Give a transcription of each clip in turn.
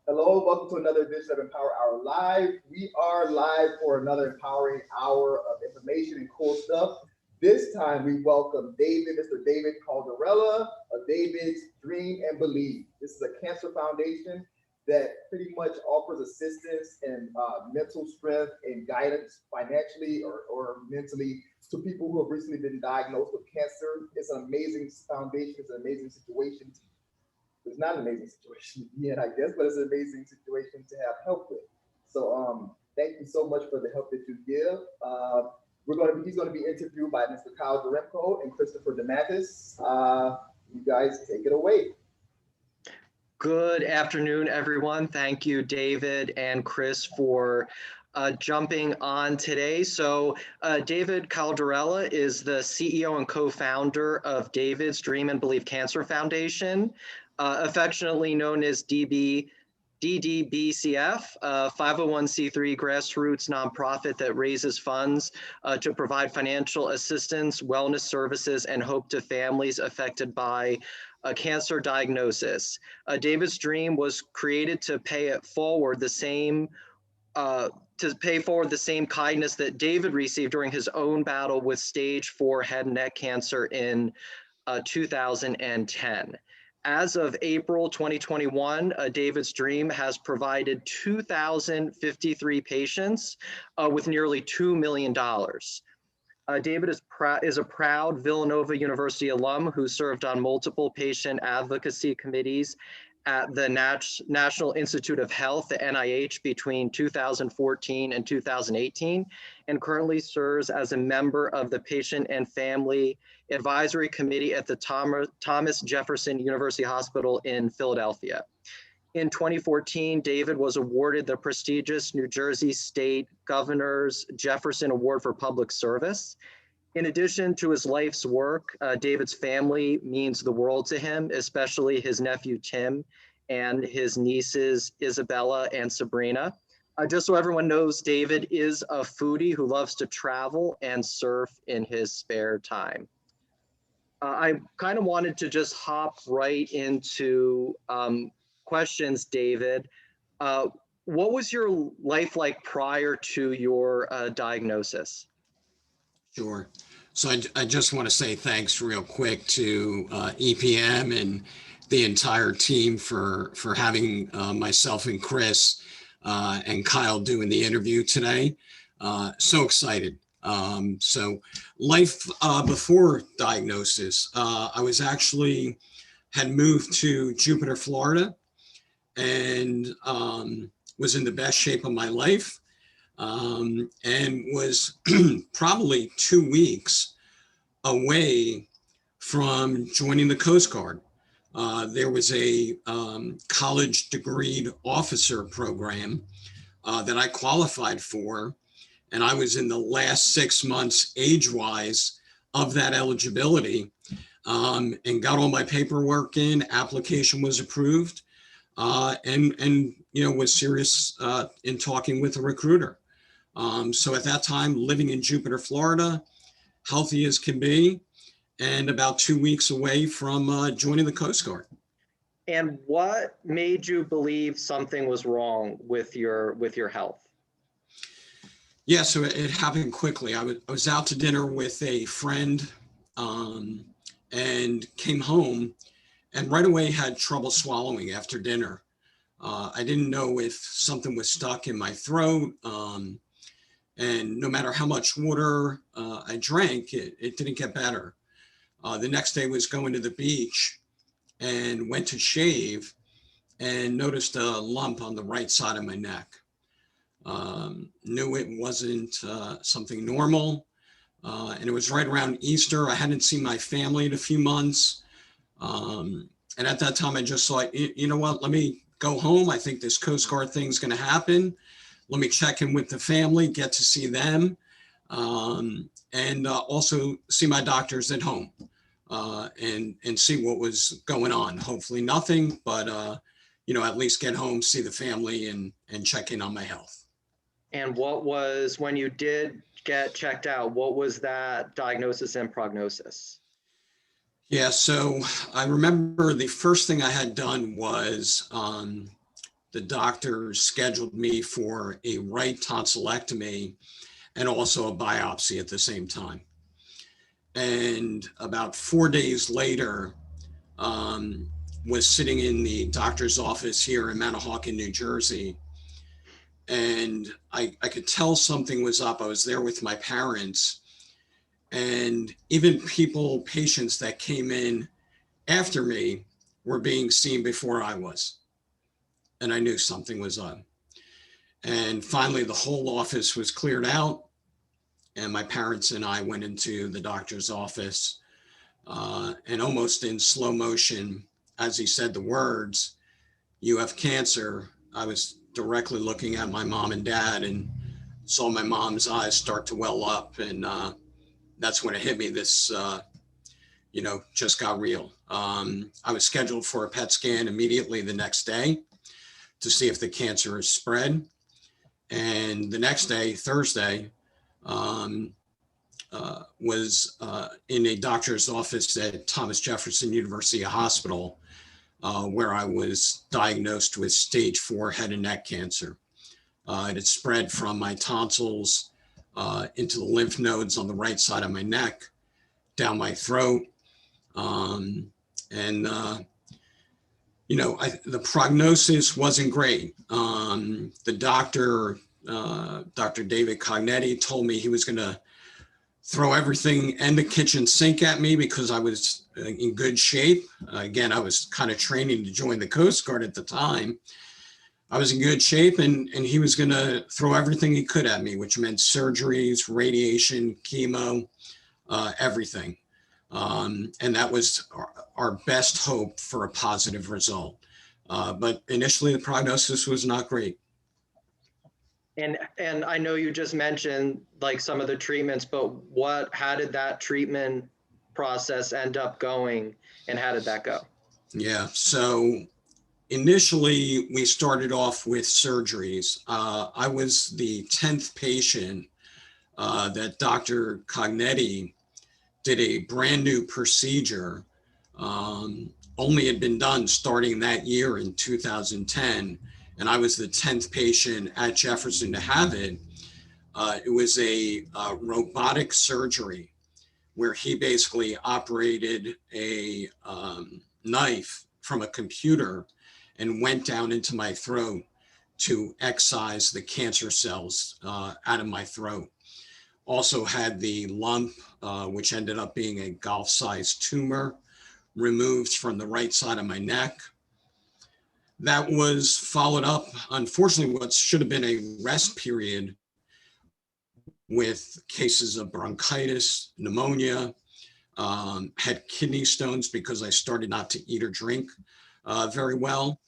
Hello, welcome to another edition of Empower Hour Live. We are live for another empowering hour of information and cool stuff. This time we welcome Mr. David Caldarella of David's Dream and Believe. This is a cancer foundation that pretty much offers assistance and mental strength and guidance financially or mentally to people who have recently been diagnosed with cancer. It's an amazing foundation, it's an amazing situation. It's not an amazing situation yet, I guess, but it's an amazing situation to have help with. So thank you so much for the help that you give. He's going to be interviewed by Mr. Kyle Zaremko and Christopher DeMattis. You guys take it away. Good afternoon, everyone. Thank you, David and Chris, for jumping on today. So David Caldarella is the CEO and co-founder of David's Dream and Believe Cancer Foundation, affectionately known as DDBCF, a 501c3 grassroots nonprofit that raises funds to provide financial assistance, wellness services, and hope to families affected by a cancer diagnosis. David's Dream was created to pay forward the same kindness that David received during his own battle with stage 4 head and neck cancer in 2010. As of April 2021, David's Dream has provided 2,053 patients with nearly $2 million. David is a proud Villanova University alum who served on multiple patient advocacy committees at the National Institute of Health, the NIH, between 2014 and 2018, and currently serves as a member of the Patient and Family Advisory Committee at the Thomas Jefferson University Hospital in Philadelphia. In 2014, David was awarded the prestigious New Jersey State Governor's Jefferson Award for Public Service. In addition to his life's work, David's family means the world to him, especially his nephew, Tim, and his nieces, Isabella and Sabrina. Just so everyone knows, David is a foodie who loves to travel and surf in his spare time. I kind of wanted to just hop right into questions, David. What was your life like prior to your diagnosis? Sure. So I just want to say thanks real quick to EPM and the entire team for having myself and Chris and Kyle doing the interview today. So excited. So life before diagnosis, I was actually had moved to Jupiter, Florida, and was in the best shape of my life. And was probably 2 weeks away from joining the Coast Guard. There was a college degreed officer program that I qualified for, and I was in the last 6 months age-wise of that eligibility, and got all my paperwork in. Application was approved, and was serious in talking with a recruiter. So at that time, living in Jupiter, Florida, healthy as can be, and about 2 weeks away from joining the Coast Guard. And what made you believe something was wrong with your health? Yeah, so it happened quickly. I was out to dinner with a friend and came home and right away had trouble swallowing after dinner. I didn't know if something was stuck in my throat. And no matter how much water I drank, it didn't get better. The next day was going to the beach and went to shave and noticed a lump on the right side of my neck. Knew it wasn't something normal. And it was right around Easter. I hadn't seen my family in a few months. And at that time, I just thought, you know what, let me go home. I think this Coast Guard thing's going to happen. Let me check in with the family, get to see them, and also see my doctors at home and see what was going on. Hopefully nothing, but at least get home, see the family, and check in on my health. And what was, when you did get checked out, what was that diagnosis and prognosis? Yeah, so I remember the first thing I had done was the doctor scheduled me for a right tonsillectomy and also a biopsy at the same time. And about 4 days later, um, was sitting in the doctor's office here in Manahawkin, New Jersey. And I could tell something was up. I was there with my parents, and even patients that came in after me were being seen before I was. And I knew something was up. And finally, the whole office was cleared out. And my parents and I went into the doctor's office, and almost in slow motion, as he said the words, "You have cancer," I was directly looking at my mom and dad and saw my mom's eyes start to well up. And that's when it hit me. This, just got real. I was scheduled for a PET scan immediately the next day to see if the cancer is spread. And the next day, Thursday, was in a doctor's office at Thomas Jefferson University Hospital, where I was diagnosed with stage 4 head and neck cancer. It had spread from my tonsils into the lymph nodes on the right side of my neck, down my throat. The prognosis wasn't great. The doctor, Dr. David Cognetti, told me he was going to throw everything and the kitchen sink at me because I was in good shape. Again, I was kind of training to join the Coast Guard at the time. I was in good shape, and he was going to throw everything he could at me, which meant surgeries, radiation, chemo, everything. And that was our best hope for a positive result. But initially, the prognosis was not great. And I know you just mentioned like some of the treatments, but how did that treatment process end up going, and how did that go? Yeah, so initially we started off with surgeries. I was the 10th patient that Dr. Cognetti did a brand new procedure. Only had been done starting that year in 2010. And I was the 10th patient at Jefferson to have it. It was a robotic surgery where he basically operated a knife from a computer and went down into my throat to excise the cancer cells out of my throat. Also had the lump, which ended up being a golf-sized tumor, removed from the right side of my neck. That was followed up, unfortunately, what should have been a rest period with cases of bronchitis, pneumonia, had kidney stones because I started not to eat or drink very well.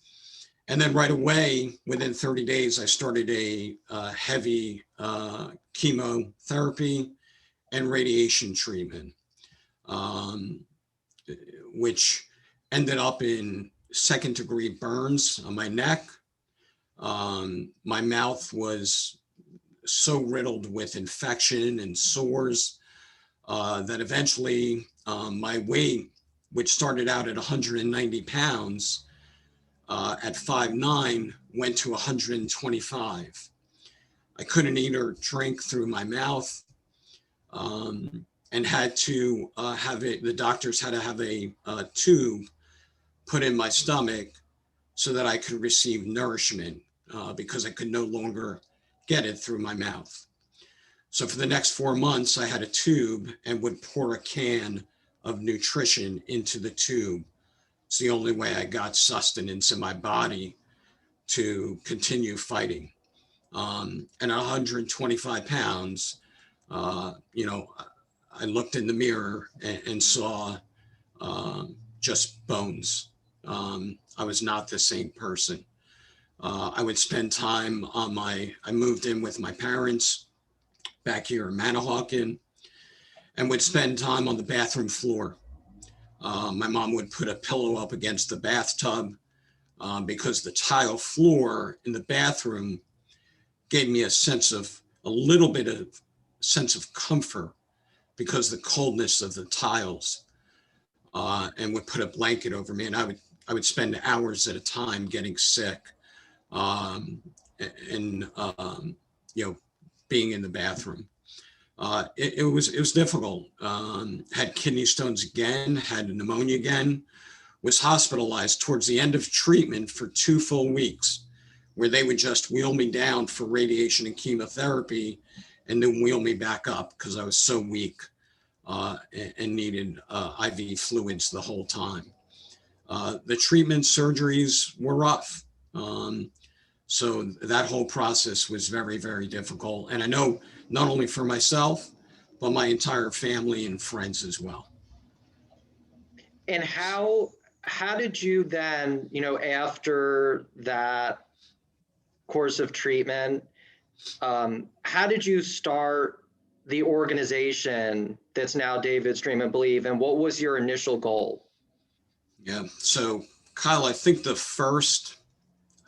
And then right away, within 30 days, I started a heavy chemotherapy and radiation treatment, which ended up in second-degree burns on my neck. My mouth was so riddled with infection and sores that eventually my weight, which started out at 190 pounds, at 5'9", went to 125. I couldn't eat or drink through my mouth, and had to the doctors had to have a tube put in my stomach so that I could receive nourishment because I could no longer get it through my mouth. So for the next 4 months, I had a tube and would pour a can of nutrition into the tube. It's the only way I got sustenance in my body to continue fighting. And at 125 pounds, I looked in the mirror and saw just bones. I was not the same person. I would spend time I moved in with my parents back here in Manahawkin, and would spend time on the bathroom floor. My mom would put a pillow up against the bathtub because the tile floor in the bathroom gave me a little bit of sense of comfort because the coldness of the tiles. and would put a blanket over me, and I would spend hours at a time getting sick, and being in the bathroom. It was difficult. Had kidney stones again, had pneumonia again, was hospitalized towards the end of treatment for 2 full weeks, where they would just wheel me down for radiation and chemotherapy and then wheel me back up because I was so weak and needed IV fluids the whole time. The treatment surgeries were rough. So that whole process was very, very difficult. And I know not only for myself, but my entire family and friends as well. And how did you then, after that course of treatment, how did you start the organization that's now David's Dream and Believe, and what was your initial goal? Yeah, so Kyle, I think the first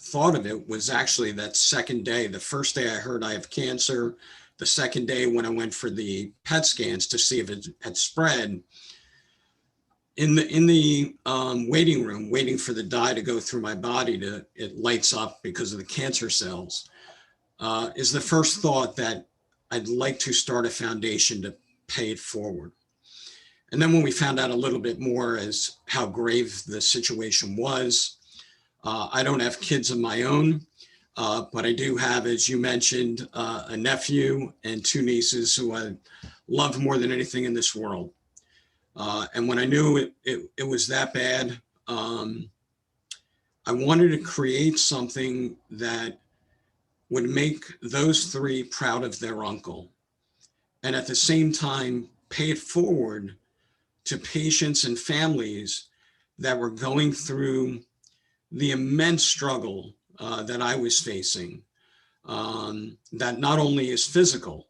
thought of it was actually that second day. The first day I heard I have cancer, the second day when I went for the PET scans to see if it had spread, in the waiting room, waiting for the dye to go through my body it lights up because of the cancer cells, is the first thought that I'd like to start a foundation to pay it forward. And then when we found out a little bit more as how grave the situation was, I don't have kids of my own, but I do have, as you mentioned, a nephew and 2 nieces who I love more than anything in this world. And when I knew it was that bad, I wanted to create something that would make those 3 proud of their uncle, and at the same time pay it forward to patients and families that were going through the immense struggle that I was facing, that not only is physical,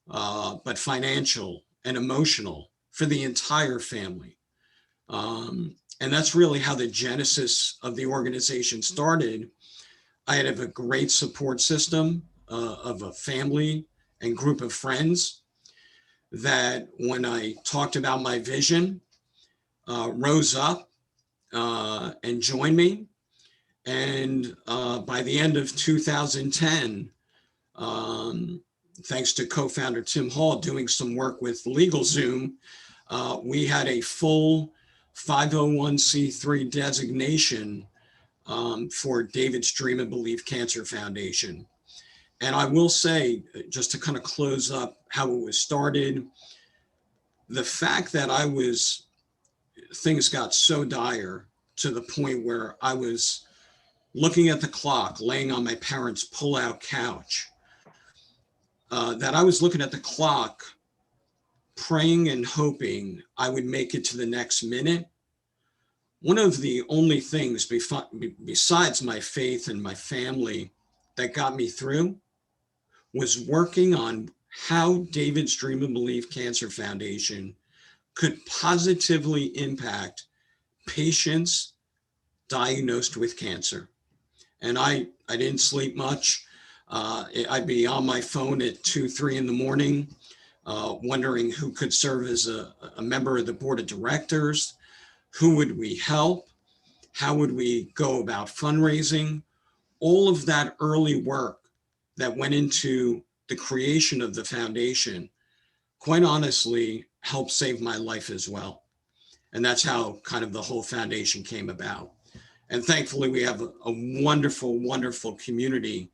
but financial and emotional for the entire family. And that's really how the genesis of the organization started. I had a great support system of a family and group of friends that when I talked about my vision, rose up and joined me. And by the end of 2010, thanks to co-founder Tim Hall doing some work with LegalZoom, we had a full 501c3 designation for David's Dream and Believe Cancer Foundation. And I will say, just to kind of close up how it was started, the fact that things got so dire to the point where I was looking at the clock, laying on my parents' pull-out couch, that I was looking at the clock, praying and hoping I would make it to the next minute. One of the only things besides my faith and my family that got me through was working on how David's Dream and Believe Cancer Foundation could positively impact patients diagnosed with cancer. And I didn't sleep much. I'd be on my phone at 2, 3 in the morning, wondering who could serve as a member of the board of directors, who would we help, how would we go about fundraising. All of that early work that went into the creation of the foundation, quite honestly, helped save my life as well. And that's how kind of the whole foundation came about. And thankfully, we have a wonderful, wonderful community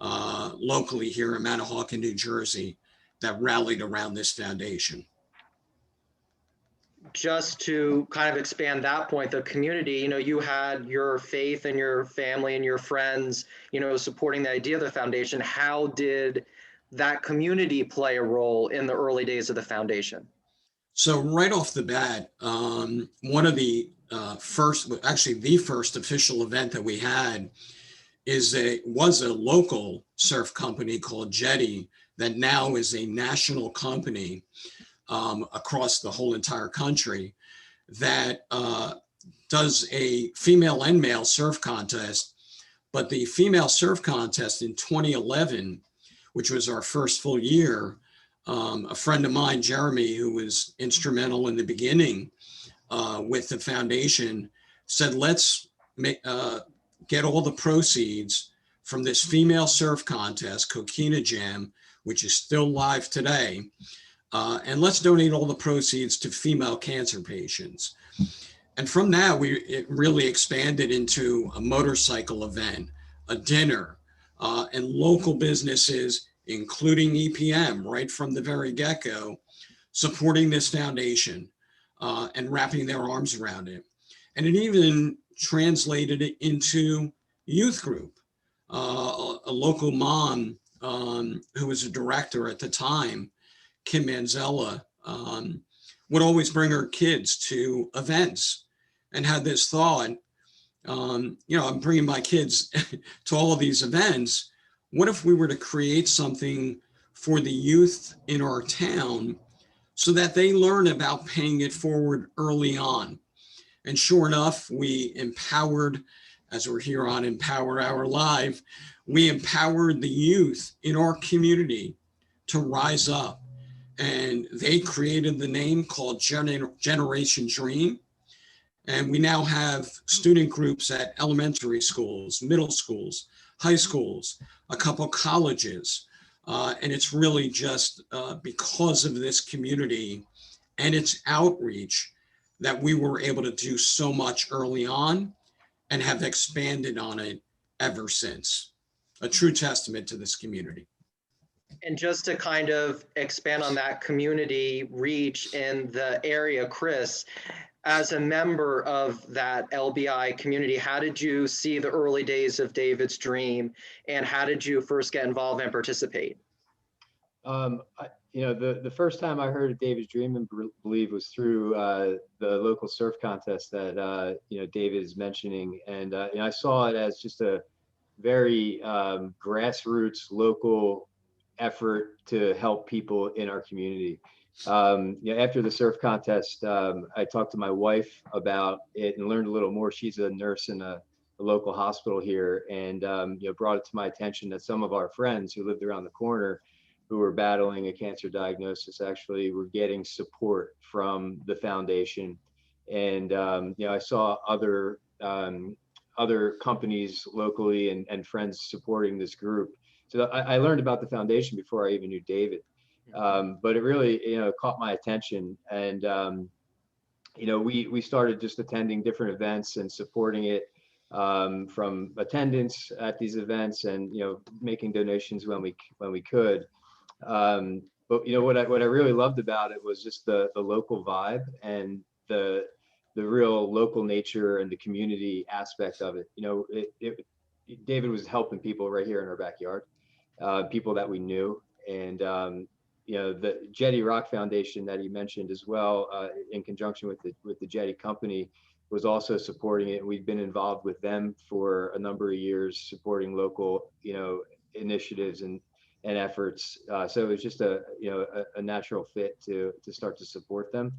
locally here in Manahawkin, New Jersey, that rallied around this foundation. Just to kind of expand that point, the community, you had your faith and your family and your friends, supporting the idea of the foundation. How did that community play a role in the early days of the foundation? So right off the bat, one of the the first official event that we had was a local surf company called Jetty that now is a national company across the whole entire country that does a female and male surf contest. But the female surf contest in 2011, which was our first full year, a friend of mine, Jeremy, who was instrumental in the beginning, with the foundation said, let's get all the proceeds from this female surf contest, Coquina Jam, which is still live today, and let's donate all the proceeds to female cancer patients. And from that, it really expanded into a motorcycle event, a dinner, and local businesses, including EPM, right from the very get-go, supporting this foundation and wrapping their arms around it. And it even translated it into youth group. A local mom who was a director at the time, Kim Manzella, would always bring her kids to events and had this thought, I'm bringing my kids to all of these events. What if we were to create something for the youth in our town so that they learn about paying it forward early on? And sure enough, we empowered, as we're here on Empower Hour Live, we empowered the youth in our community to rise up. And they created the name called Generation Dream. And we now have student groups at elementary schools, middle schools, high schools, a couple colleges. And it's really just because of this community and its outreach that we were able to do so much early on and have expanded on it ever since. A true testament to this community. And just to kind of expand on that community reach in the area, Chris, as a member of that LBI community, how did you see the early days of David's Dream, and how did you first get involved and participate? The first time I heard of David's Dream and believe was through the local surf contest that David is mentioning, and I saw it as just a very grassroots local effort to help people in our community. After the surf contest, I talked to my wife about it and learned a little more. She's a nurse in a local hospital here, and brought it to my attention that some of our friends who lived around the corner who were battling a cancer diagnosis actually were getting support from the foundation. And I saw other companies locally and friends supporting this group. So I learned about the foundation before I even knew David. But it really, caught my attention, and we started just attending different events and supporting it, from attendance at these events, and making donations when we could. But what I really loved about it was just the local vibe and the real local nature and the community aspect of it. David was helping people right here in our backyard, people that we knew, and the Jetty Rock Foundation that he mentioned as well, in conjunction with the Jetty Company, was also supporting it. We've been involved with them for a number of years, supporting local initiatives and efforts. So it was just a natural fit to start to support them.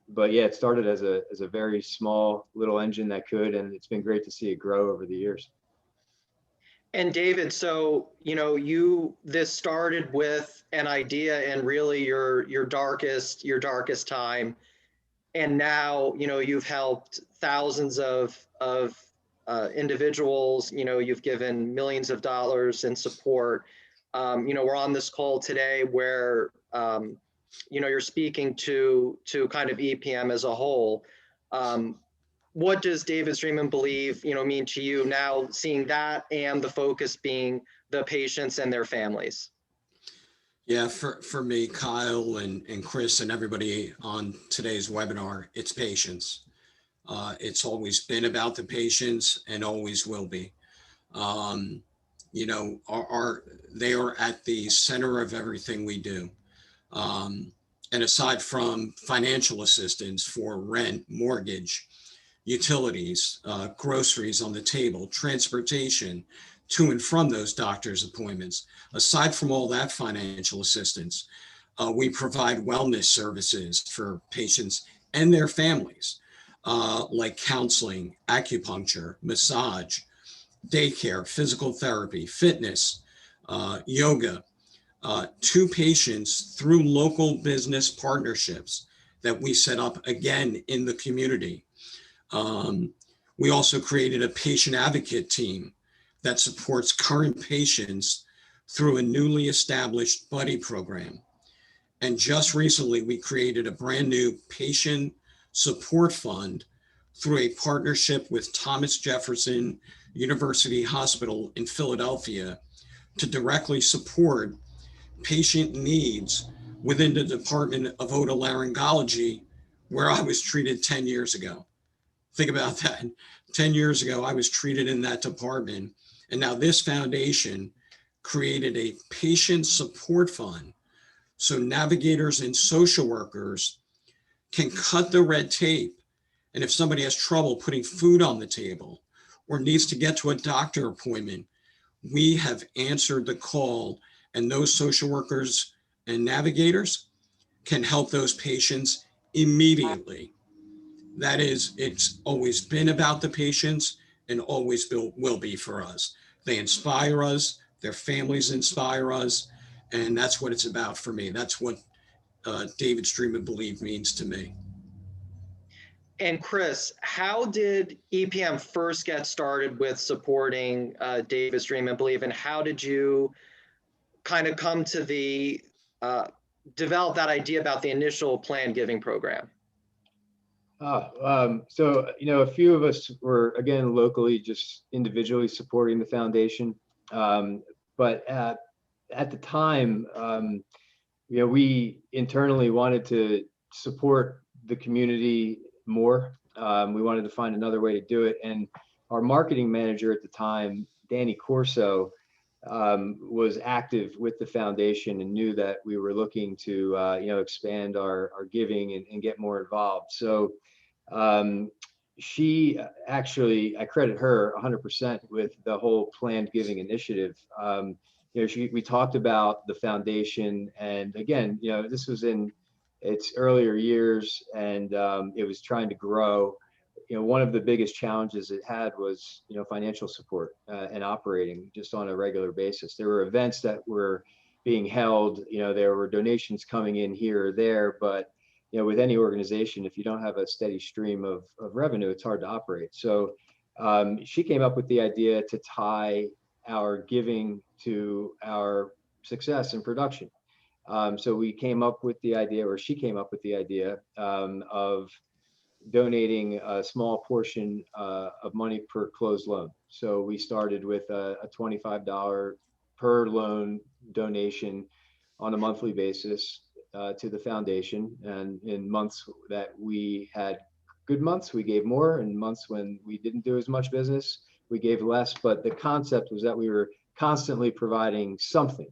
But yeah, it started as a very small little engine that could, and it's been great to see it grow over the years. And David, so this started with an idea and really your darkest time, and now you've helped thousands of individuals. You've given millions of dollars in support. We're on this call today where you're speaking to kind of EPM as a whole. What does David's Dream and Believe, mean to you now, seeing that and the focus being the patients and their families? Yeah, for me, Kyle and Chris and everybody on today's webinar, it's patients. It's always been about the patients and always will be. They are at the center of everything we do. And aside from financial assistance for rent, mortgage, utilities, groceries on the table, transportation to and from those doctor's appointments. Aside from all that financial assistance, we provide wellness services for patients and their families, like counseling, acupuncture, massage, daycare, physical therapy, fitness, yoga, to patients through local business partnerships that we set up again in the community. We also created a patient advocate team that supports current patients through a newly established buddy program. And just recently, we created a brand new patient support fund through a partnership with Thomas Jefferson University Hospital in Philadelphia to directly support patient needs within the Department of Otolaryngology, where I was treated 10 years ago. Think about that. 10 years ago, I was treated in that department. And now this foundation created a patient support fund so navigators and social workers can cut the red tape. And if somebody has trouble putting food on the table or needs to get to a doctor appointment, we have answered the call, and those social workers and navigators can help those patients immediately. That is, it's always been about the patients and always will be for us. They inspire us, their families inspire us, and that's what it's about for me. That's what David's Dream and Believe means to me. And Chris, how did EPM first get started with supporting David's Dream and Believe, and how did you kind of come to the develop that idea about the initial planned giving program? So, a few of us were, again, locally, just individually supporting the foundation. But at the time, we internally wanted to support the community more. We wanted to find another way to do it. And our marketing manager at the time, Danny Corso, was active with the foundation and knew that we were looking to, expand our giving and get more involved. So she actually, I credit her 100% with the whole planned giving initiative. We talked about the foundation, and again, this was in its earlier years, and it was trying to grow. One of the biggest challenges it had was, financial support and operating just on a regular basis. There were events that were being held, there were donations coming in here or there, but with any organization, if you don't have a steady stream of revenue, it's hard to operate. So she came up with the idea to tie our giving to our success in production. So we came up with the idea, or she came up with the idea of donating a small portion of money per closed loan. So we started with a $25 per loan donation on a monthly basis to the foundation. And in months that we had good months, we gave more. In months when we didn't do as much business, we gave less. But the concept was that we were constantly providing something,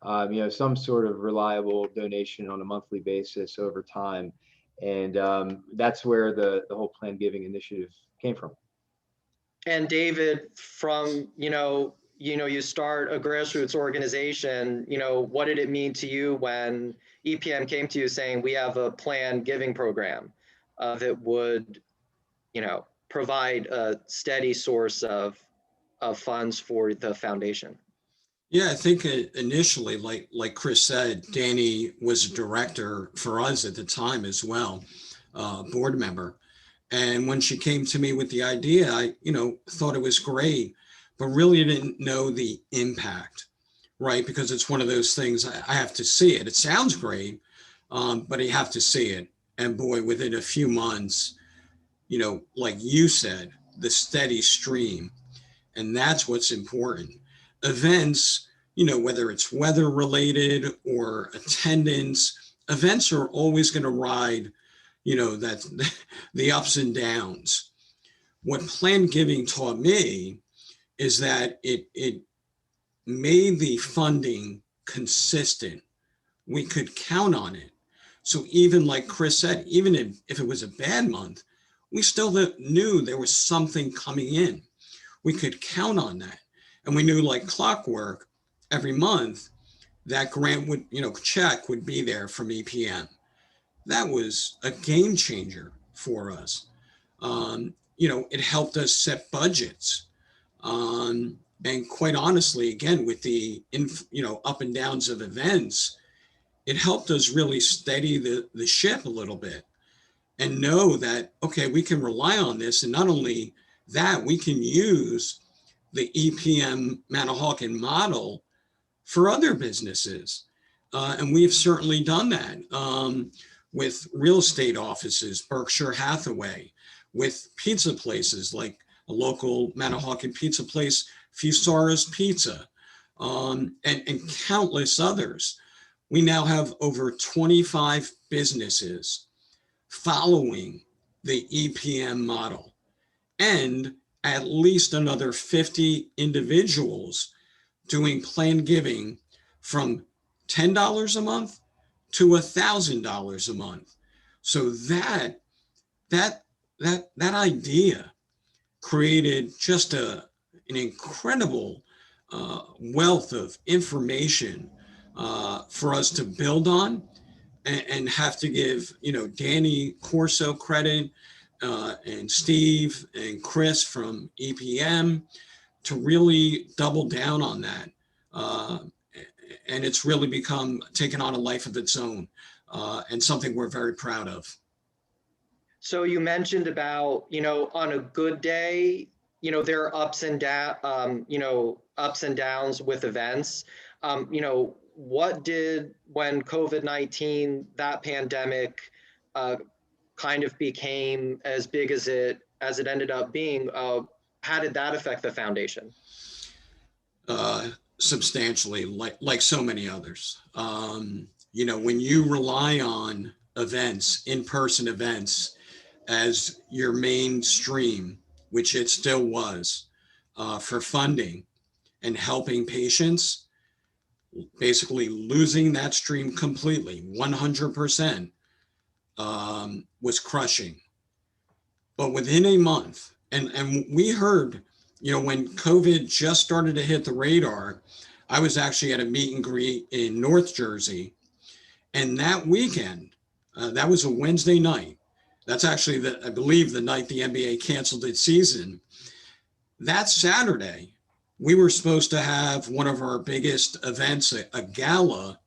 some sort of reliable donation on a monthly basis over time. And that's where the whole planned giving initiative came from. And David, from, you start a grassroots organization, what did it mean to you when EPM came to you saying, we have a planned giving program that would, provide a steady source of funds for the foundation? Yeah, I think initially, like Chris said, Danny was a director for us at the time as well, board member. And when she came to me with the idea, I, thought it was great, but really didn't know the impact, right? Because it's one of those things, I have to see it. It sounds great, but you have to see it. And boy, within a few months, like you said, the steady stream. And that's what's important. Events, whether it's weather related or attendance, events are always going to ride, that the ups and downs. What planned giving taught me is that it made the funding consistent. We could count on it. So even like Chris said, even if it was a bad month, we still knew there was something coming in. We could count on that. And we knew like clockwork, every month, that grant would, check would be there from EPM. That was a game changer for us. It helped us set budgets. And quite honestly, again, with the, up and downs of events, it helped us really steady the ship a little bit. and know that, okay, we can rely on this. And not only that, we can use the EPM Manahawkin model for other businesses. And we've certainly done that with real estate offices, Berkshire Hathaway, with pizza places like a local Manahawkin pizza place, Fusara's Pizza, and countless others. We now have over 25 businesses following the EPM model, and at least another 50 individuals doing planned giving from $10 a month to $1,000 a month. So that idea created just an incredible wealth of information for us to build on, and have to give, Danny Corso credit, and Steve and Chris from EPM to really double down on that. And it's really taken on a life of its own, and something we're very proud of. So you mentioned about, on a good day, there are ups and downs with events. What did, when COVID-19, that pandemic kind of became as big as it ended up being, how did that affect the foundation? Substantially, like so many others. When you rely on events, in-person events, as your mainstream, which it still was, for funding and helping patients, basically losing that stream completely, 100%, was crushing. But within a month, and we heard, when COVID just started to hit the radar, I was actually at a meet and greet in North Jersey. And that weekend, that was a Wednesday night. That's actually, I believe, the night the NBA canceled its season. That Saturday, we were supposed to have one of our biggest events, a gala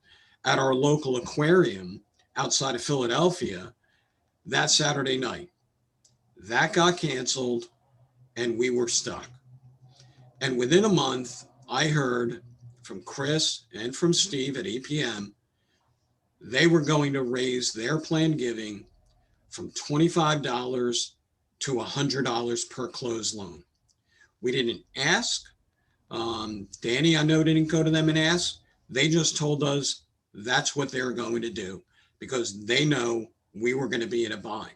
at our local aquarium outside of Philadelphia, that Saturday night. That got canceled, and we were stuck. And within a month, I heard from Chris and from Steve at EPM, they were going to raise their planned giving from $25 to $100 per closed loan. We didn't ask. Danny, I know, didn't go to them and ask. They just told us that's what they're going to do because they know we were going to be in a bind.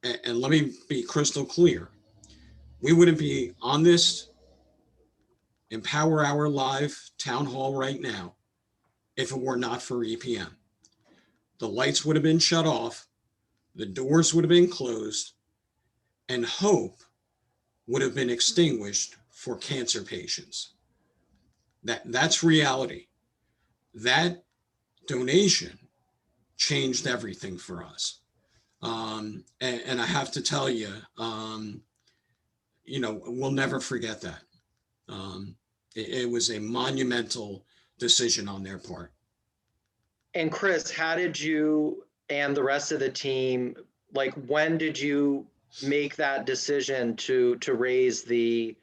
And let me be crystal clear. We wouldn't be on this Empower Hour Live town hall right now if it were not for EPM. The lights would have been shut off, the doors would have been closed, and hope would have been extinguished for cancer patients. That's reality. That donation changed everything for us. And I have to tell you, we'll never forget that. It was a monumental decision on their part. And Chris, how did you and the rest of the team, when did you make that decision to raise the,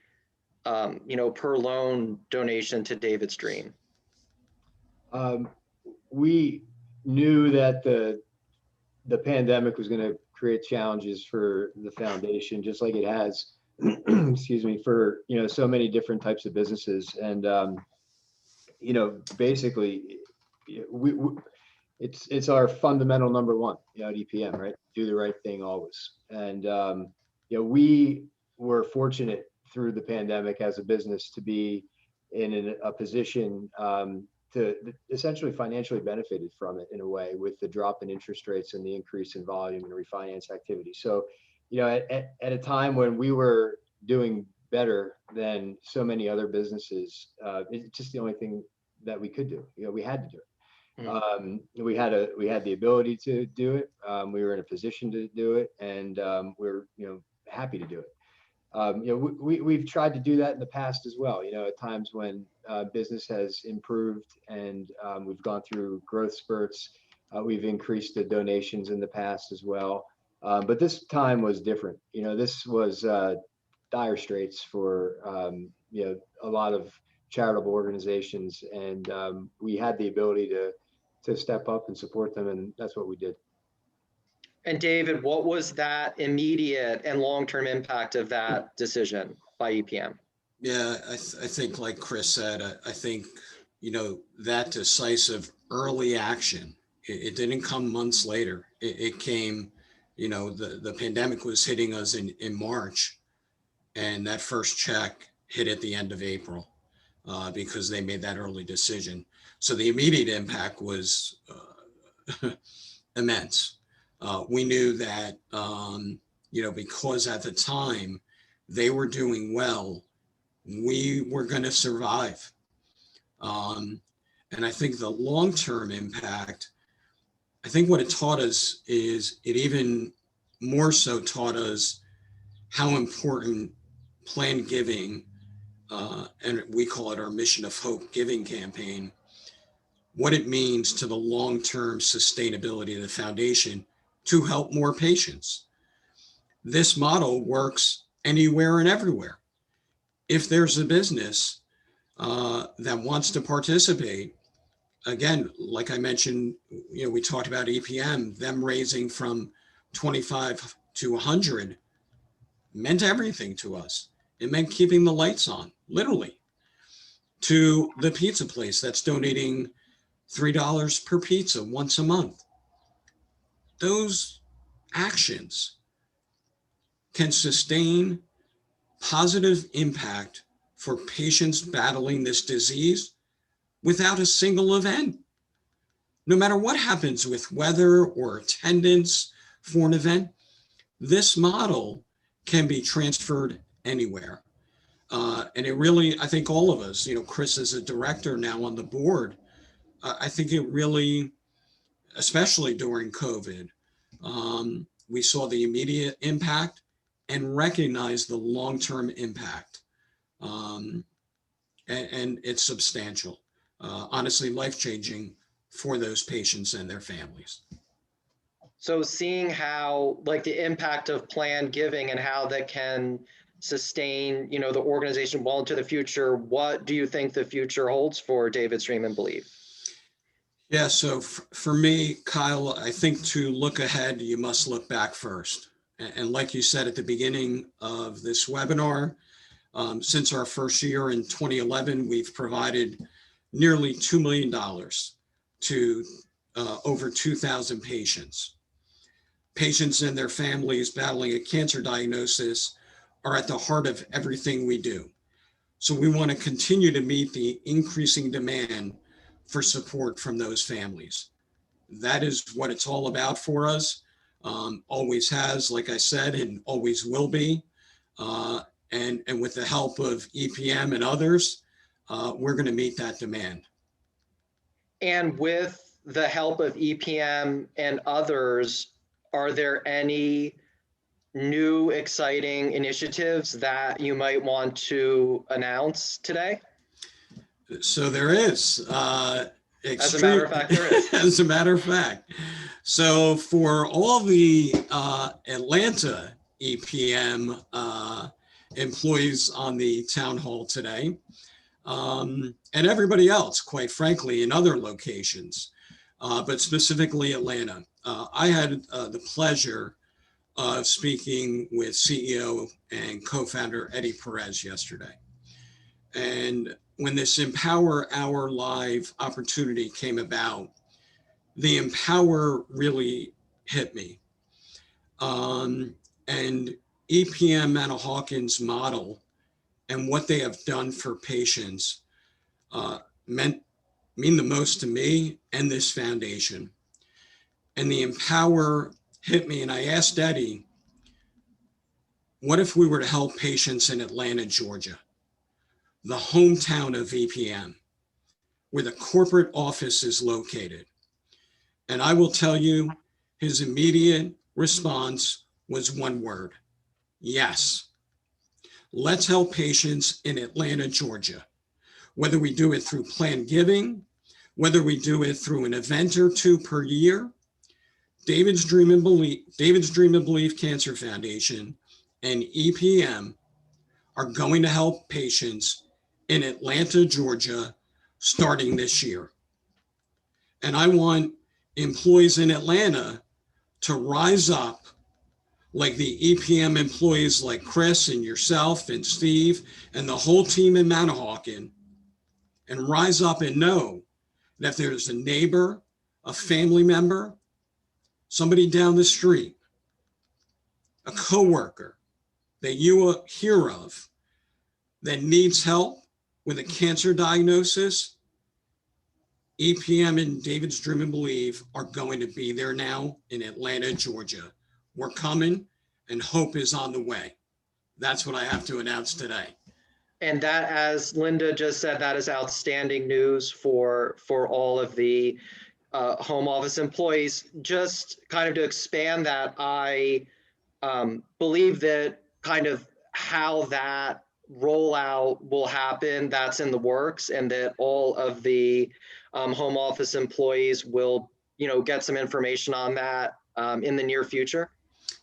per loan donation to David's Dream? We knew that the pandemic was going to create challenges for the foundation, just like it has, excuse me, for, so many different types of businesses. And, basically it's our fundamental number one, at EPM, right? Do the right thing always. And, we were fortunate through the pandemic as a business to be in a position to essentially financially benefited from it in a way, with the drop in interest rates and the increase in volume and refinance activity. So, at a time when we were doing better than so many other businesses, it's just the only thing that we could do. We had to do it. Mm-hmm. We had the ability to do it. We were in a position to do it, and we're happy to do it. We've tried to do that in the past as well. At times when business has improved and we've gone through growth spurts, We've increased the donations in the past as well. But this time was different. This was dire straits for, a lot of charitable organizations. And we had the ability to step up and support them. And that's what we did. And David, what was that immediate and long-term impact of that decision by EPM? Yeah, I think like Chris said, I think, that decisive early action, it didn't come months later. It came, the pandemic was hitting us in March, and that first check hit at the end of April because they made that early decision. So the immediate impact was immense. We knew that, because at the time they were doing well, we were going to survive. And I think the long-term impact, I think what it taught us is it even more so taught us how important planned giving, and we call it our Mission of Hope giving campaign, what it means to the long-term sustainability of the foundation to help more patients. This model works anywhere and everywhere. If there's a business that wants to participate, again, like I mentioned, we talked about EPM, them raising from 25 to 100 meant everything to us. It meant keeping the lights on, literally, to the pizza place that's donating $3 per pizza once a month. Those actions can sustain positive impact for patients battling this disease without a single event. No matter what happens with weather or attendance for an event, this model can be transferred anywhere. And it really, I think all of us, Chris is a director now on the board. I think it really, especially during COVID, we saw the immediate impact and recognized the long-term impact. And it's substantial, honestly, life-changing for those patients and their families. So seeing how the impact of planned giving and how that can sustain, the organization well into the future, what do you think the future holds for David's Dream and Believe? Yeah, so for me, Kyle, I think to look ahead, you must look back first. And like you said at the beginning of this webinar, since our first year in 2011, we've provided nearly $2 million to over 2,000 patients. Patients and their families battling a cancer diagnosis are at the heart of everything we do. So we want to continue to meet the increasing demand for support from those families. That is what it's all about for us. Always has, like I said, and always will be. And with the help of EPM and others, we're going to meet that demand. And with the help of EPM and others, are there any new exciting initiatives that you might want to announce today? So there is. As a matter of fact, there is. As a matter of fact. So for all the Atlanta EPM employees on the town hall today, and everybody else, quite frankly, in other locations, but specifically Atlanta, I had the pleasure of speaking with CEO and co-founder Eddie Perez yesterday. And when this Empower Our Live opportunity came about, the Empower really hit me. And EPM Manahawkin's model and what they have done for patients mean the most to me and this foundation. And the Empower hit me, and I asked Eddie, what if we were to help patients in Atlanta, Georgia, the hometown of EPM, where the corporate office is located? And I will tell you, his immediate response was one word: yes. Let's help patients in Atlanta, Georgia, whether we do it through planned giving, whether we do it through an event or two per year, David's Dream and Believe Cancer Foundation and EPM are going to help patients in Atlanta, Georgia, starting this year. And I want employees in Atlanta to rise up like the EPM employees like Chris and yourself and Steve and the whole team in Manahawkin, and rise up and know that if there's a neighbor, a family member, somebody down the street, a coworker that you hear of that needs help with a cancer diagnosis, EPM and David's Dream and Believe are going to be there now in Atlanta, Georgia. We're coming, and hope is on the way. That's what I have to announce today. And that, as Linda just said, that is outstanding news for all of the home office employees. Just kind of to expand that, I believe that kind of how that rollout will happen, that's in the works, and that all of the home office employees will, get some information on that in the near future.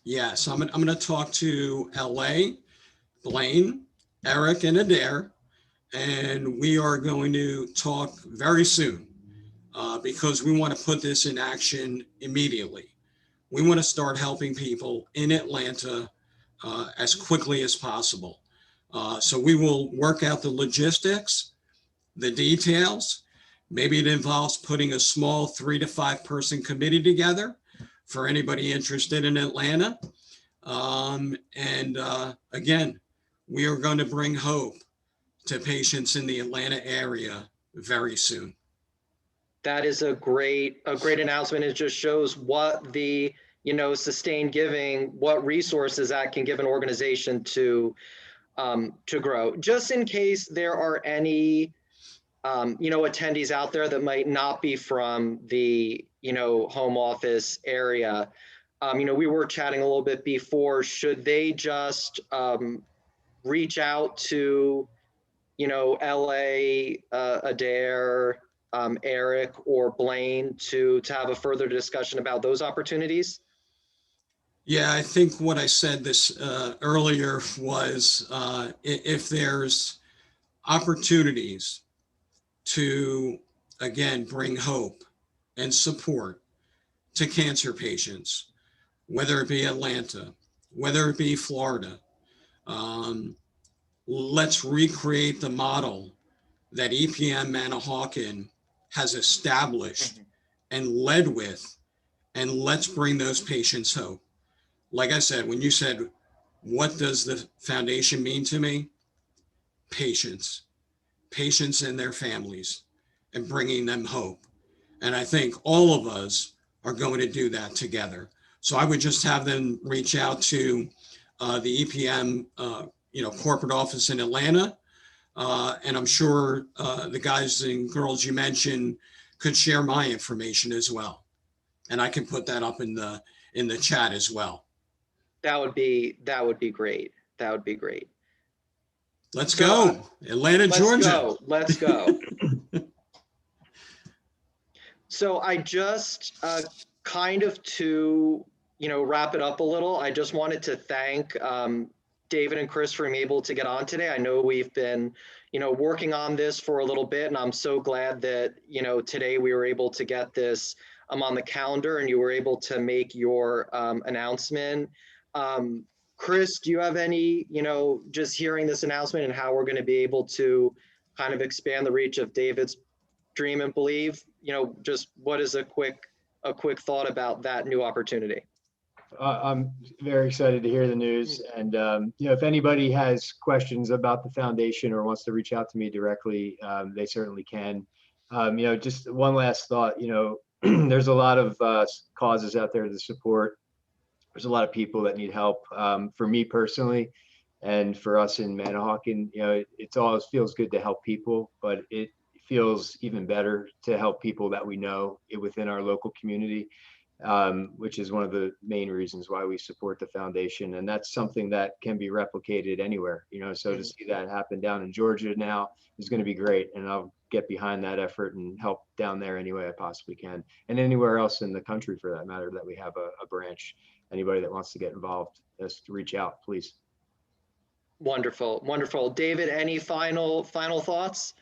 Yes, I'm going to talk to LA, Blaine, Eric, and Adair, and we are going to talk very soon because we want to put this in action immediately. We want to start helping people in Atlanta as quickly as possible. So we will work out the logistics, the details. Maybe it involves putting a small 3 to 5 person committee together for anybody interested in Atlanta. Again, we are going to bring hope to patients in the Atlanta area very soon. That is a great announcement. It just shows what the, sustained giving, what resources that can give an organization to grow. Just in case there are any, attendees out there that might not be from the, home office area. We were chatting a little bit before. Should they just reach out to, LA, Adair, Eric, or Blaine to have a further discussion about those opportunities? Yeah, I think what I said this earlier was if there's opportunities to, again, bring hope and support to cancer patients, whether it be Atlanta, whether it be Florida, let's recreate the model that EPM Manahawkin has established and led with, and let's bring those patients hope. Like I said, when you said, what does the foundation mean to me? Patients and their families, and bringing them hope. And I think all of us are going to do that together. So I would just have them reach out to the EPM, corporate office in Atlanta. And I'm sure the guys and girls you mentioned could share my information as well. And I can put that up in the chat as well. That would be great. That would be great. Let's go. Atlanta, Georgia. Let's go. So I just kind of to, wrap it up a little, I just wanted to thank David and Chris for being able to get on today. I know we've been, working on this for a little bit, and I'm so glad that, today we were able to get this on the calendar and you were able to make your announcement. Chris, do you have any, just hearing this announcement and how we're going to be able to kind of expand the reach of David's Dream and Believe, just what is a quick thought about that new opportunity? I'm very excited to hear the news. And, if anybody has questions about the foundation or wants to reach out to me directly, they certainly can. Just one last thought, there's a lot of causes out there to support. There's a lot of people that need help. For me personally, and for us in Manahawkin, it always feels good to help people, but it feels even better to help people that we know within our local community. which is one of the main reasons why we support the foundation. And that's something that can be replicated anywhere, you know, so to see that happen down in Georgia now is going to be great. And I'll get behind that effort and help down there any way I possibly can. And anywhere else in the country for that matter, that we have a branch. Anybody that wants to get involved, just reach out, please. Wonderful, wonderful. David, any final thoughts?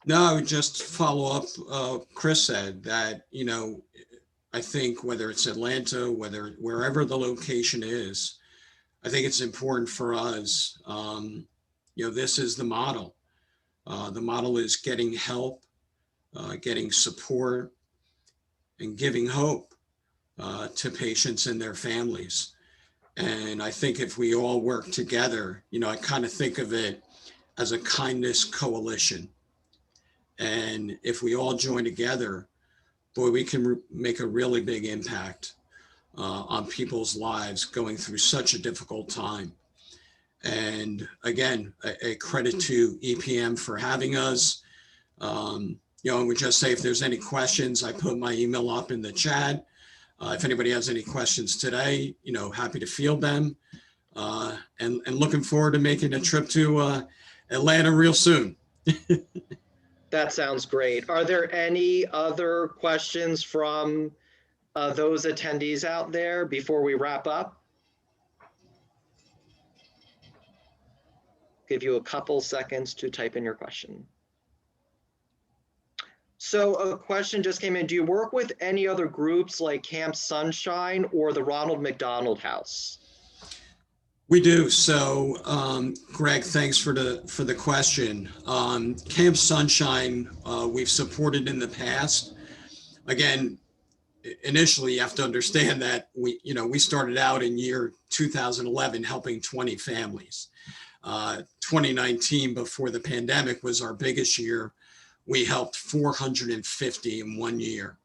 No, I would just follow up. Chris said that, you know, I think whether it's Atlanta, wherever the location is, I think it's important for us. You know, this is the model. The model is getting help, getting support, and giving hope to patients and their families. And I think if we all work together, you know, I kind of think of it as a kindness coalition. And if we all join together, boy, we can make a really big impact on people's lives going through such a difficult time. And again, a credit to EPM for having us. You know, and we just say if there's any questions, I put my email up in the chat. If anybody has any questions today, you know, happy to field them. And looking forward to making a trip to Atlanta real soon. That sounds great. Are there any other questions from those attendees out there before we wrap up? Give you a couple seconds to type in your question. So a question just came in. Do you work with any other groups like Camp Sunshine or the Ronald McDonald House? We do. So, Greg, thanks for the question. Camp Sunshine, we've supported in the past. Again, initially, you have to understand that we started out in year 2011 helping 20 families. 2019, before the pandemic, was our biggest year. We helped 450 in 1 year.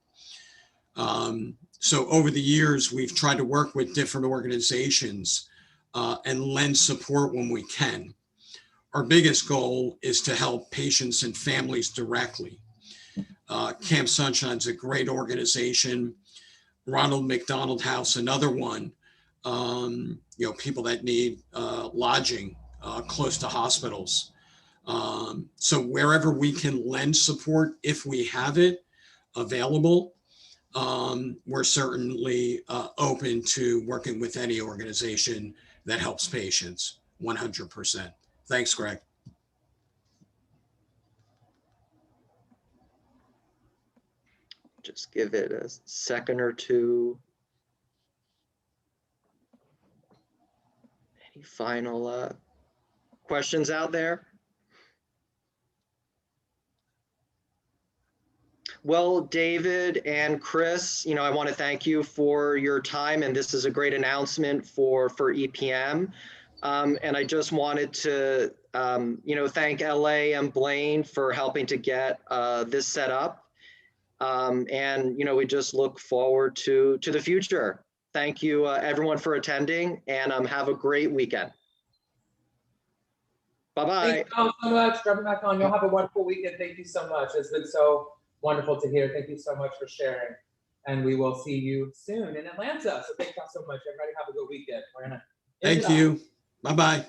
So over the years, we've tried to work with different organizations and lend support when we can. Our biggest goal is to help patients and families directly. Camp Sunshine's a great organization. Ronald McDonald House, another one. You know, people that need lodging close to hospitals. So wherever we can lend support, if we have it available, we're certainly open to working with any organization that helps patients, 100%. Thanks, Greg. Just give it a second or two. Any final questions out there? Well, David and Chris, you know, I want to thank you for your time, and this is a great announcement for EPM. And I just wanted to, you know, thank LA and Blaine for helping to get this set up. And, you know, we just look forward to the future. Thank you, everyone, for attending, and have a great weekend. Bye-bye. Thank you all so much. Dropping back on. You'll have a wonderful weekend. Thank you so much. It's been so wonderful to hear. Thank you so much for sharing. And we will see you soon in Atlanta. So thank you all so much. Everybody have a good weekend. We're gonna Thank you. Bye-bye.